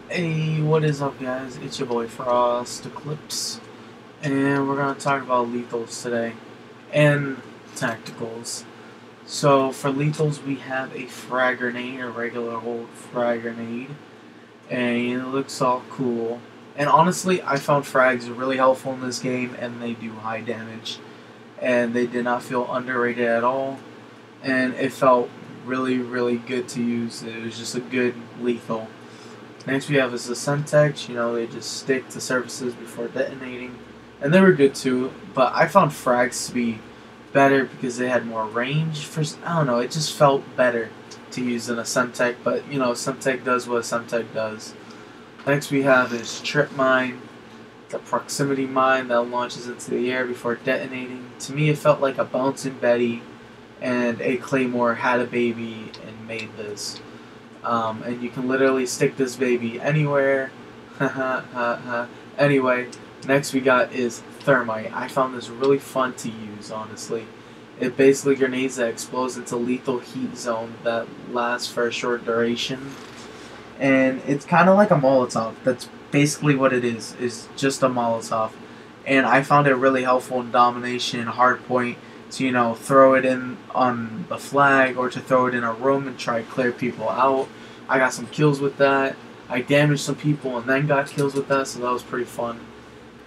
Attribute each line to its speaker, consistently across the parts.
Speaker 1: Hey, what is up, guys? It's your boy Frost Eclipse, and we're gonna talk about lethals today and tacticals. So, for lethals, we have a frag grenade, a regular old frag grenade, and it looks all cool. And honestly, I found frags really helpful in this game, and they do high damage, and they did not feel underrated at all, and it felt really, really good to use. It was just a good lethal. Next we have is the Semtex. They just stick to surfaces before detonating. And they were good too, but I found frags to be better because they had more range. I don't know, it just felt better to use than a Semtech, but Semtech does what a Semtech does. Next we have is Trip Mine. It's a proximity mine that launches into the air before detonating. To me, it felt like a Bouncing Betty and a Claymore had a baby and made this. And you can literally stick this baby anywhere. Anyway, next we got is Thermite. I found this really fun to use, honestly. It basically grenades that explodes into lethal heat zone that lasts for a short duration. And it's kind of like a Molotov. That's basically what it is just a Molotov. And I found it really helpful in domination, hardpoint, to throw it in on the flag or to throw it in a room and try to clear people out. I got some kills with that. I damaged some people and then got kills with that, so that was pretty fun.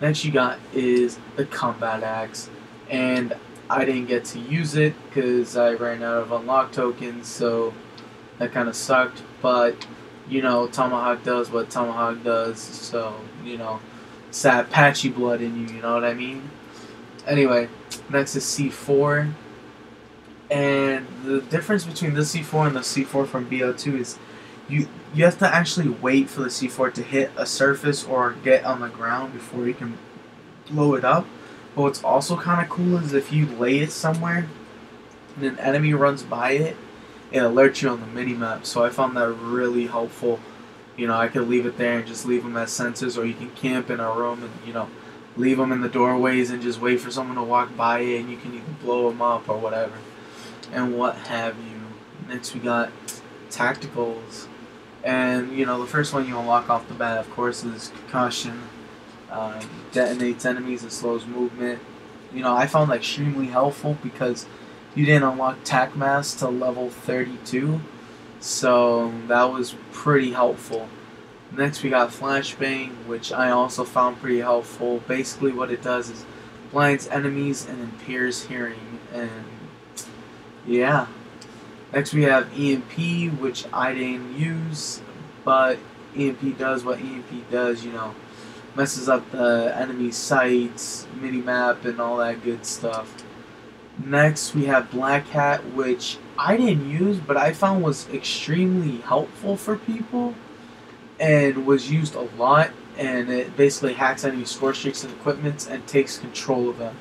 Speaker 1: Next you got is the Combat Axe, and I didn't get to use it because I ran out of unlock tokens, so that kind of sucked. But Tomahawk does what Tomahawk does, so it's that patchy blood in you. You know what I mean? Anyway, next is C4. And the difference between the C4 and the C4 from BO2 is you have to actually wait for the C4 to hit a surface or get on the ground before you can blow it up. But what's also kind of cool is if you lay it somewhere and an enemy runs by it, it alerts you on the minimap. So I found that really helpful. I could leave it there and just leave them as sensors, or you can camp in a room and leave them in the doorways and just wait for someone to walk by it, and you can either blow them up or whatever, and what have you. Next we got tacticals, and the first one you unlock off the bat, of course, is concussion. Detonates enemies and slows movement. I found that extremely helpful because you didn't unlock tac mass till level 32, so that was pretty helpful. Next we got Flashbang, which I also found pretty helpful. Basically what it does is blinds enemies and impairs hearing, and yeah. Next we have EMP, which I didn't use, but EMP does what EMP does, messes up the enemy sights, minimap, and all that good stuff. Next we have Black Hat, which I didn't use, but I found was extremely helpful for people and was used a lot, and it basically hacks enemy score streaks and equipments and takes control of them.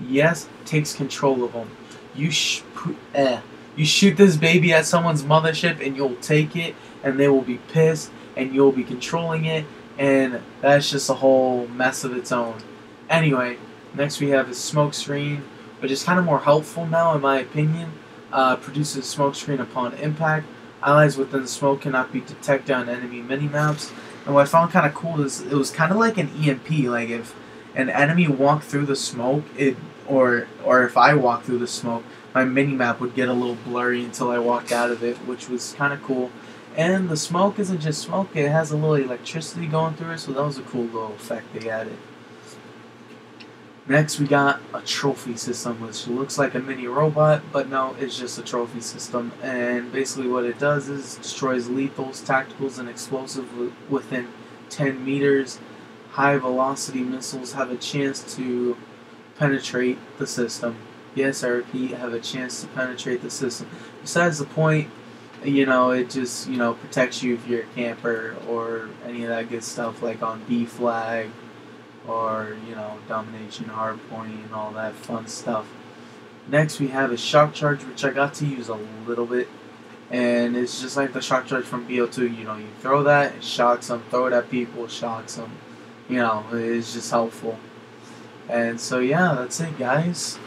Speaker 1: Yes, takes control of them. You shoot this baby at someone's mothership and you'll take it, and they will be pissed, and you'll be controlling it, and that's just a whole mess of its own. Anyway, next we have is Smokescreen, which is kind of more helpful now in my opinion. Produces smokescreen upon impact. Allies within the smoke cannot be detected on enemy minimaps. And what I found kind of cool is it was kind of like an EMP. Like if an enemy walked through the smoke, or if I walked through the smoke, my minimap would get a little blurry until I walked out of it, which was kind of cool. And the smoke isn't just smoke; it has a little electricity going through it, so that was a cool little effect they added. Next we got a trophy system, which looks like a mini robot, but no, it's just a trophy system. And basically what it does is destroys lethals, tacticals, and explosives within 10 meters. High velocity missiles have a chance to penetrate the system. Yes, I repeat, have a chance to penetrate the system. Besides the point, it just, protects you if you're a camper or any of that good stuff like on B flag, or domination, hardpoint, and all that fun stuff. Next we have a shock charge, which I got to use a little bit, and it's just like the shock charge from BO2. You throw that, it shocks them. Throw it at people, it shocks them. It's just helpful. And so yeah, that's it, guys.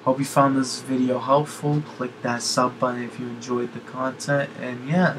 Speaker 1: Hope you found this video helpful. Click that sub button if you enjoyed the content, and yeah,